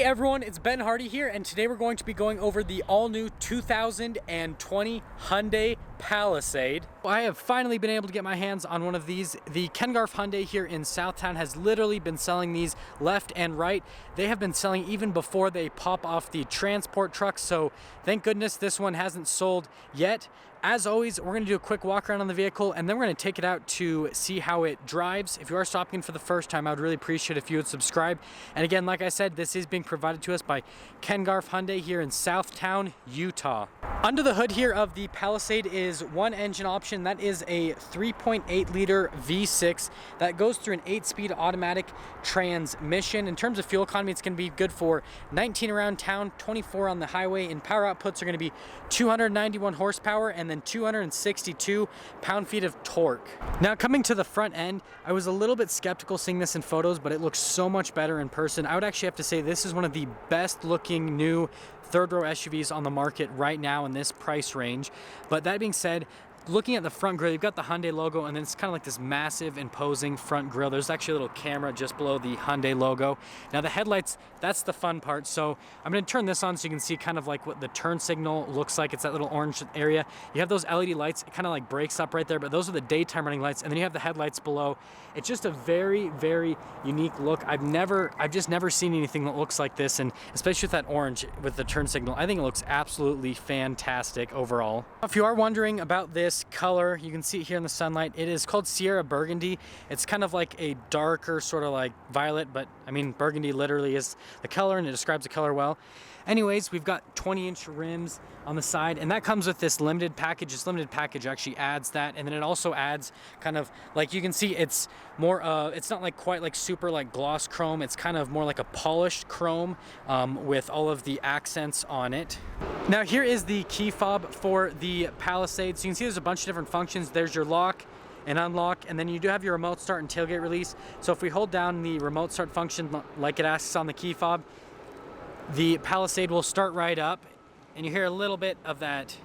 everyone, it's Ben Hardy here, and today we're going to be going over the all-new 2020 Hyundai Palisade. I have finally been able to get my hands on one of these. The Kengarf Hyundai here in Southtown has literally been selling these left and right. They have been selling even before they pop off the transport trucks, so thank goodness this one hasn't sold yet. As always, we're going to do a quick walk around on the vehicle, and then we're going to take it out to see how it drives. If you are stopping in for the first time, I would really appreciate if you would subscribe. And again, like I said, this is being provided to us by Kengarf Hyundai here in Southtown, Utah. Under the hood here of the Palisade is one engine option. That is a 3.8 liter V6 that goes through an 8-speed automatic transmission. In terms of fuel economy, it's going to be good for 19 around town, 24 on the highway, and power outputs are going to be 291 horsepower and then 262 pound-feet of torque. Now, coming to the front end, I was a little bit skeptical seeing this in photos, but it looks so much better in person. I would actually have to say this is one of the best looking new third-row SUVs on the market right now in this price range. But that being said, looking at the front grille, you've got the Hyundai logo, and then it's kind of like this massive, imposing front grille. There's actually a little camera just below the Hyundai logo. Now the headlights, that's the fun part. So I'm going to turn this on so you can see kind of like what the turn signal looks like. It's that little orange area. You have those LED lights. It kind of like breaks up right there, but those are the daytime running lights. And then you have the headlights below. It's just a very, very unique look. I've just never seen anything that looks like this, and especially with that orange with the turn signal, I think it looks absolutely fantastic overall. If you are wondering about this color, you can see it here in the sunlight. It is called Sierra Burgundy. It's kind of like a darker sort of like violet, but I mean burgundy literally is the color and it describes the color well. Anyways, we've got 20-inch rims on the side, and that comes with this limited package. This limited package actually adds that, and then it also adds kind of like, you can see it's more it's not like quite like super like gloss chrome. It's kind of more like a polished chrome with all of the accents on it. Now here is the key fob for the Palisade. So you can see there's a bunch of different functions. There's your lock and unlock, and then you do have your remote start and tailgate release. So if we hold down the remote start function like it asks on the key fob, the Palisade will start right up, and you hear a little bit of that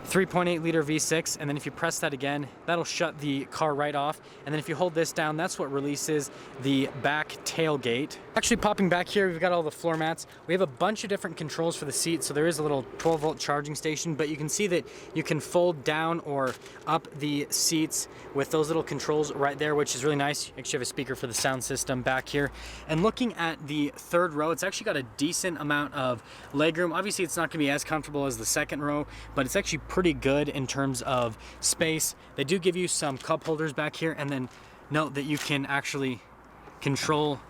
3.8 liter V6, and then if you press that again, that'll shut the car right off. And then if you hold this down, that's what releases the back tailgate. Actually, popping back here, we've got all the floor mats. We have a bunch of different controls for the seat. So there is a little 12-volt charging station, but you can see that you can fold down or up the seats with those little controls right there, which is really nice. You actually have a speaker for the sound system back here. And looking at the third row, it's actually got a decent amount of legroom. Obviously, it's not gonna be as comfortable as the second row, but it's actually pretty good in terms of space. They do give you some cup holders back here, and then note that you can actually control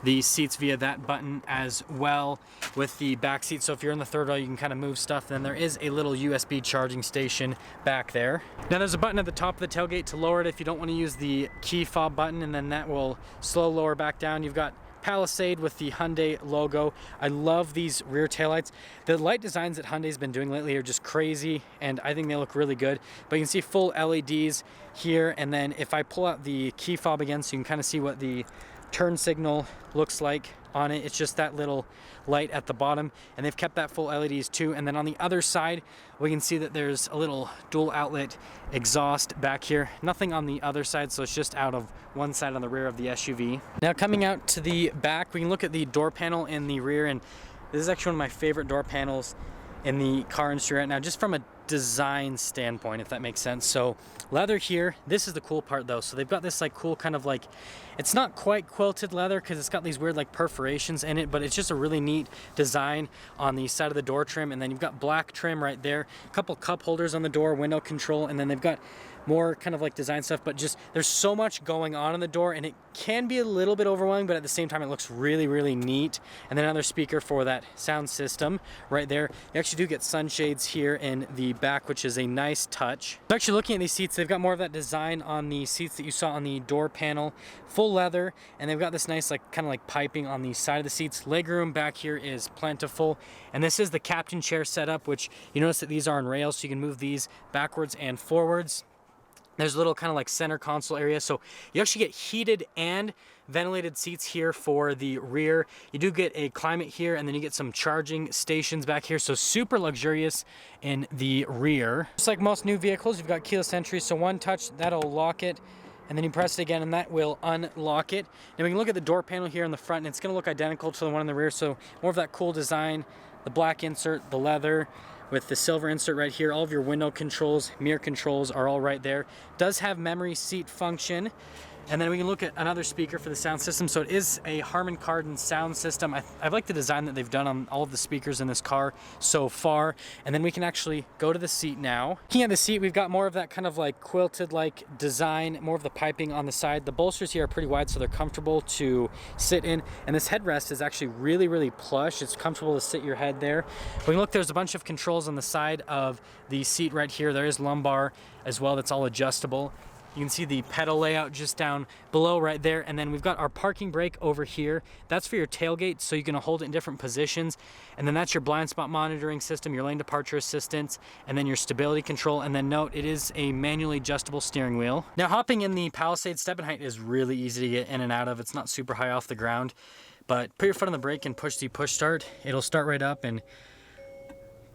the seats via that button as well with the back seat. So if you're in the third row, you can kind of move stuff. Then there is a little USB charging station back there. Now there's a button at the top of the tailgate to lower it if you don't want to use the key fob button, and then that will slow lower back down. You've got Palisade with the Hyundai logo. I love these rear taillights. The light designs that Hyundai's been doing lately are just crazy, and I think they look really good. But you can see full LEDs here, and then if I pull out the key fob again so you can kind of see what the turn signal looks like on it, it's just that little light at the bottom, and they've kept that full LEDs too. And then on the other side, we can see that there's a little dual outlet exhaust back here. Nothing on the other side, so it's just out of one side on the rear of the SUV. Now coming out to the back, we can look at the door panel in the rear, and this is actually one of my favorite door panels in the car industry right now, just from a design standpoint, if that makes sense. So leather here, this is the cool part though. So they've got this like cool kind of like, it's not quite quilted leather because it's got these weird like perforations in it, but it's just a really neat design on the side of the door trim. And then you've got black trim right there, a couple cup holders on the door, window control, and then they've got more kind of like design stuff, but just there's so much going on in the door, and it can be a little bit overwhelming, but at the same time it looks really, really neat. And then another speaker for that sound system right there. You actually do get sunshades here in the back, which is a nice touch. So actually looking at these seats, they've got more of that design on the seats that you saw on the door panel, full leather, and they've got this nice like kind of like piping on the side of the seats. Legroom back here is plentiful, and this is the captain chair setup, which you notice that these are on rails, so you can move these backwards and forwards. There's a little kind of like center console area, so you actually get heated and ventilated seats here for the rear. You do get a climate here, and then you get some charging stations back here, so super luxurious in the rear. Just like most new vehicles, you've got keyless entry, so one touch, that'll lock it. and then you press it again and that will unlock it. Now we can look at the door panel here in the front, and it's gonna look identical to the one in the rear, so more of that cool design, the black insert, the leather with the silver insert right here. All of your window controls, mirror controls are all right there. It does have memory seat function. And then we can look at another speaker for the sound system. So it is a Harman Kardon sound system. I like the design that they've done on all of the speakers in this car so far. And then we can actually go to the seat now. Looking at the seat, we've got more of that kind of like quilted like design, more of the piping on the side. The bolsters here are pretty wide, so they're comfortable to sit in. And this headrest is actually really, really plush. It's comfortable to sit your head there. We can look, there's a bunch of controls on the side of the seat right here. There is lumbar as well, that's all adjustable. You can see the pedal layout just down below right there. And then we've got our parking brake over here. That's for your tailgate, so you can hold it in different positions. And then that's your blind spot monitoring system, your lane departure assistance, and then your stability control. And then note, it is a manually adjustable steering wheel. Now hopping in the Palisade, step-in height is really easy to get in and out of. It's not super high off the ground, but put your foot on the brake and push the push start. It'll start right up, and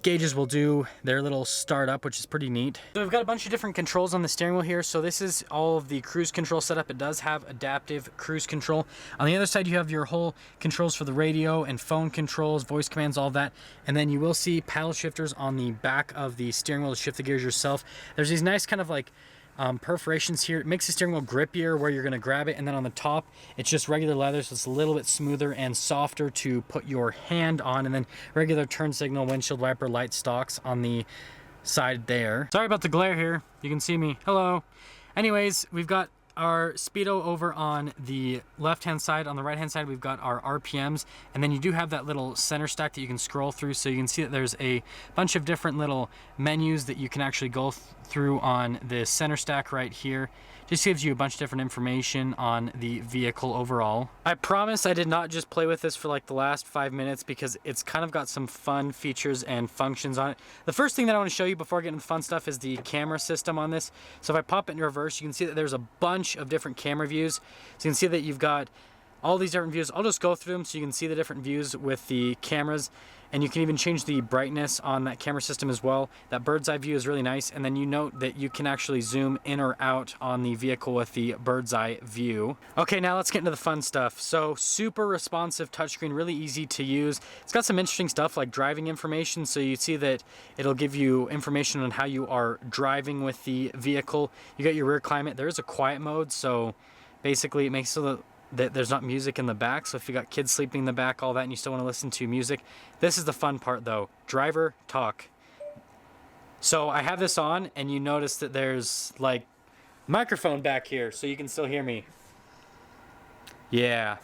gauges will do their little start up, which is pretty neat. So we've got a bunch of different controls on the steering wheel here. So this is all of the cruise control setup. It does have adaptive cruise control. On the other side, you have your whole controls for the radio and phone controls, voice commands, all that. And then you will see paddle shifters on the back of the steering wheel to shift the gears yourself. There's these nice kind of like perforations here. It makes the steering wheel grippier where you're going to grab it, and then on the top it's just regular leather, so it's a little bit smoother and softer to put your hand on. And then regular turn signal, windshield wiper, light stalks on the side there. Sorry about the glare here, you can see me. Hello. Anyways, we've got our speedo over on the left hand side. On the right hand side, we've got our RPMs, and then you do have that little center stack that you can scroll through, so you can see that there's a bunch of different little menus that you can actually go through on the center stack right here. Just gives you a bunch of different information on the vehicle overall. I promise I did not just play with this for like the last 5 minutes, because it's kind of got some fun features and functions on it. The first thing that I want to show you before getting into the fun stuff is the camera system on this. So if I pop it in reverse, you can see that there's a bunch of different camera views. So you can see that you've got all these different views. I'll just go through them so you can see the different views with the cameras. And you can even change the brightness on that camera system as well. That bird's eye view is really nice. And then you note that you can actually zoom in or out on the vehicle with the bird's eye view. Okay, now let's get into the fun stuff. So super responsive touchscreen, really easy to use. It's got some interesting stuff like driving information. So you see that it'll give you information on how you are driving with the vehicle. You got your rear climate. There is a quiet mode. So basically it makes so that there's not music in the back. So if you got kids sleeping in the back, all that, and you still want to listen to music. This is the fun part though, driver talk. So I have this on, and you notice that there's like microphone back here, so you can still hear me. Yeah.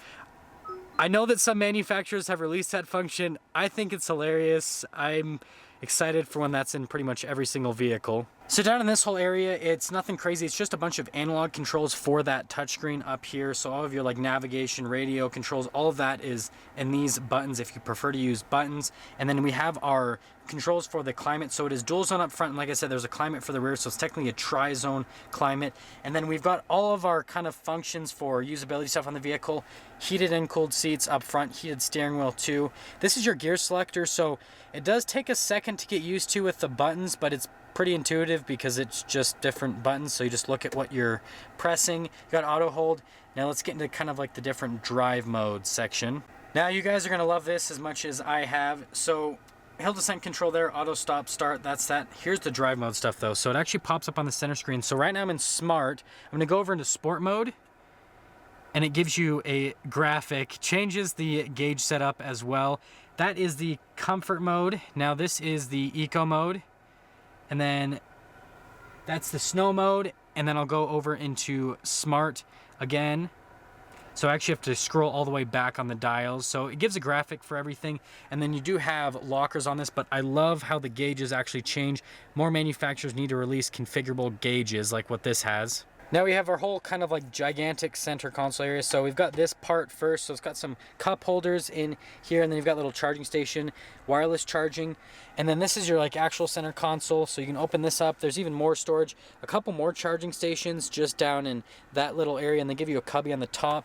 I know that some manufacturers have released that function. I think it's hilarious. I'm excited for when that's in pretty much every single vehicle. So down in this whole area, it's nothing crazy. It's just a bunch of analog controls for that touchscreen up here. So all of your like navigation, radio controls, all of that is in these buttons if you prefer to use buttons. And then we have our controls for the climate. So it is dual zone up front. And like I said, there's a climate for the rear. So it's technically a tri-zone climate. And then we've got all of our kind of functions for usability stuff on the vehicle. Heated and cooled seats up front, heated steering wheel too. This is your gear selector. So it does take a second to get used to with the buttons, but it's pretty intuitive because it's just different buttons. So you just look at what you're pressing. You got auto hold. Now let's get into kind of like the different drive modes section. Now you guys are gonna love this as much as I have. So hill descent control there, auto stop start, that's that. Here's the drive mode stuff though. So it actually pops up on the center screen. So right now I'm in smart. I'm gonna go over into sport mode, and it gives you a graphic, changes the gauge setup as well. That is the comfort mode. Now this is the eco mode. And then that's the snow mode, and then I'll go over into smart again. So I actually have to scroll all the way back on the dials. So it gives a graphic for everything. And then you do have lockers on this, but I love how the gauges actually change. More manufacturers need to release configurable gauges like what this has. Now we have our whole kind of like gigantic center console area. So we've got this part first. So it's got some cup holders in here, and then you've got a little charging station, wireless charging. And then this is your like actual center console. So you can open this up. There's even more storage, a couple more charging stations just down in that little area, and they give you a cubby on the top.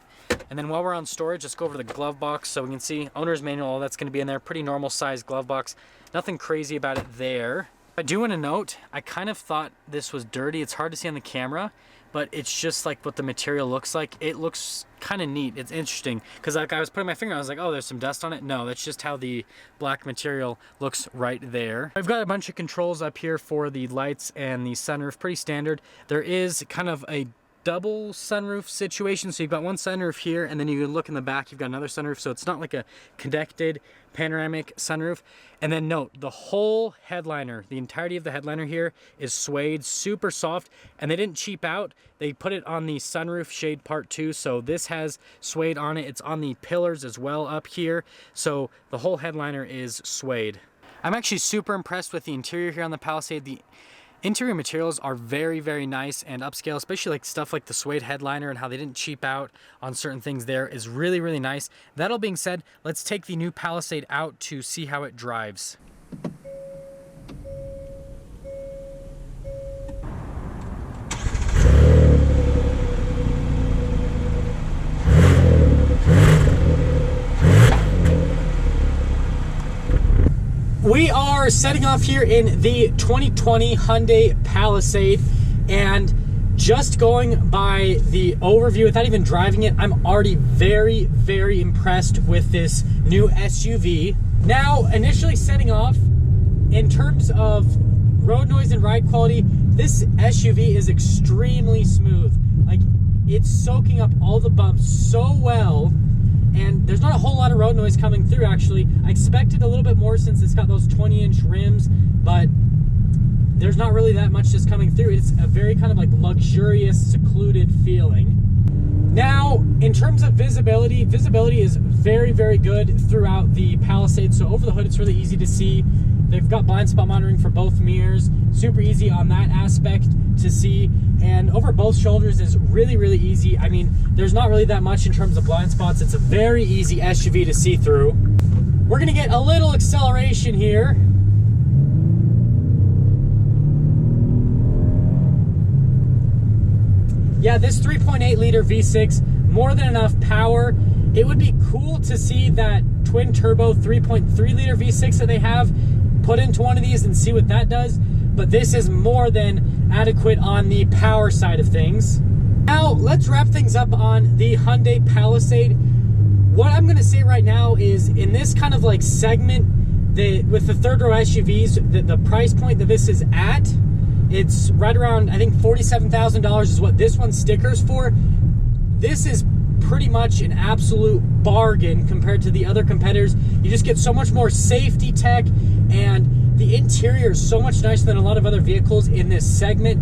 And then while we're on storage, let's go over to the glove box. So we can see owner's manual, all that's going to be in there. Pretty normal size glove box. Nothing crazy about it there. I do want to note, I kind of thought this was dirty. It's hard to see on the camera, but it's just like what the material looks like. It looks kind of neat. It's interesting because like I was putting my finger on, I was like, oh, there's some dust on it. No, that's just how the black material looks right there. I've got a bunch of controls up here for the lights and the sunroof, pretty standard. There is kind of a double sunroof situation, so you've got one sunroof here, and then you can look in the back, you've got another sunroof, so it's not like a connected panoramic sunroof. And then note, the whole headliner, the entirety of the headliner here is suede, super soft, and they didn't cheap out. They put it on the sunroof shade part 2, so this has suede on it. It's on the pillars as well up here, so the whole headliner is suede. I'm actually super impressed with the interior here on the Palisade. The interior materials are very, very nice and upscale, especially like stuff like the suede headliner and how they didn't cheap out on certain things there is really, really nice. That all being said, let's take the new Palisade out to see how it drives. We are setting off here in the 2020 Hyundai Palisade, and just going by the overview without even driving it, I'm already very, very impressed with this new SUV. Now, initially setting off, in terms of road noise and ride quality, this SUV is extremely smooth. Like, it's soaking up all the bumps so well. And there's not a whole lot of road noise coming through, actually. I expected a little bit more since it's got those 20-inch rims, but there's not really that much just coming through. It's a very kind of like luxurious, secluded feeling. Now, in terms of visibility, visibility is very, very good throughout the Palisade. So over the hood, it's really easy to see. They've got blind spot monitoring for both mirrors. Super easy on that aspect to see. And over both shoulders is really, really easy. I mean, there's not really that much in terms of blind spots. It's a very easy SUV to see through. We're gonna get a little acceleration here. Yeah, this 3.8 liter V6, more than enough power. It would be cool to see that twin turbo 3.3 liter V6 that they have put into one of these and see what that does. But this is more than adequate on the power side of things. Now, let's wrap things up on the Hyundai Palisade. What I'm gonna say right now is, in this kind of like segment, with the third row SUVs, the price point that this is at, it's right around, I think $47,000 is what this one's stickers for. This is pretty much an absolute bargain compared to the other competitors. You just get so much more safety tech, and the interior is so much nicer than a lot of other vehicles in this segment.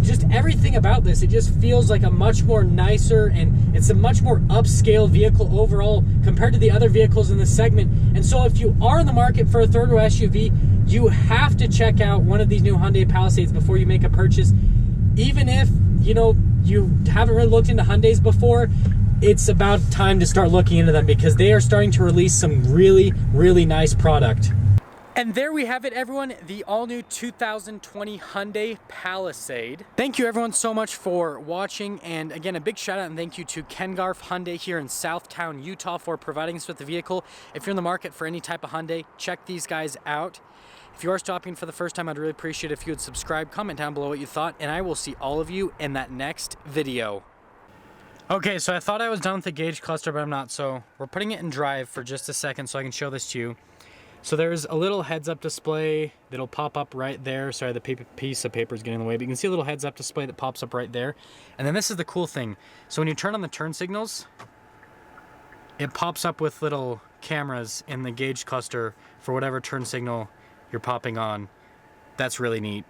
Just everything about this, it just feels like a much more nicer, and it's a much more upscale vehicle overall compared to the other vehicles in this segment. And so if you are in the market for a third row SUV, you have to check out one of these new Hyundai Palisades before you make a purchase. Even if, you know, you haven't really looked into Hyundais before, it's about time to start looking into them, because they are starting to release some really, really nice product. And there we have it, everyone, the all-new 2020 Hyundai Palisade. Thank you, everyone, so much for watching. And again, a big shout out and thank you to Kengarf Hyundai here in Southtown, Utah, for providing us with the vehicle. If you're in the market for any type of Hyundai, check these guys out. If you are stopping for the first time, I'd really appreciate it if you would subscribe, comment down below what you thought, and I will see all of you in that next video. Okay, so I thought I was done with the gauge cluster, but I'm not. So we're putting it in drive for just a second so I can show this to you. So there's a little heads-up display that'll pop up right there. Sorry, the piece of paper is getting in the way, but you can see a little heads-up display that pops up right there. And then this is the cool thing. So when you turn on the turn signals, it pops up with little cameras in the gauge cluster for whatever turn signal you're popping on. That's really neat.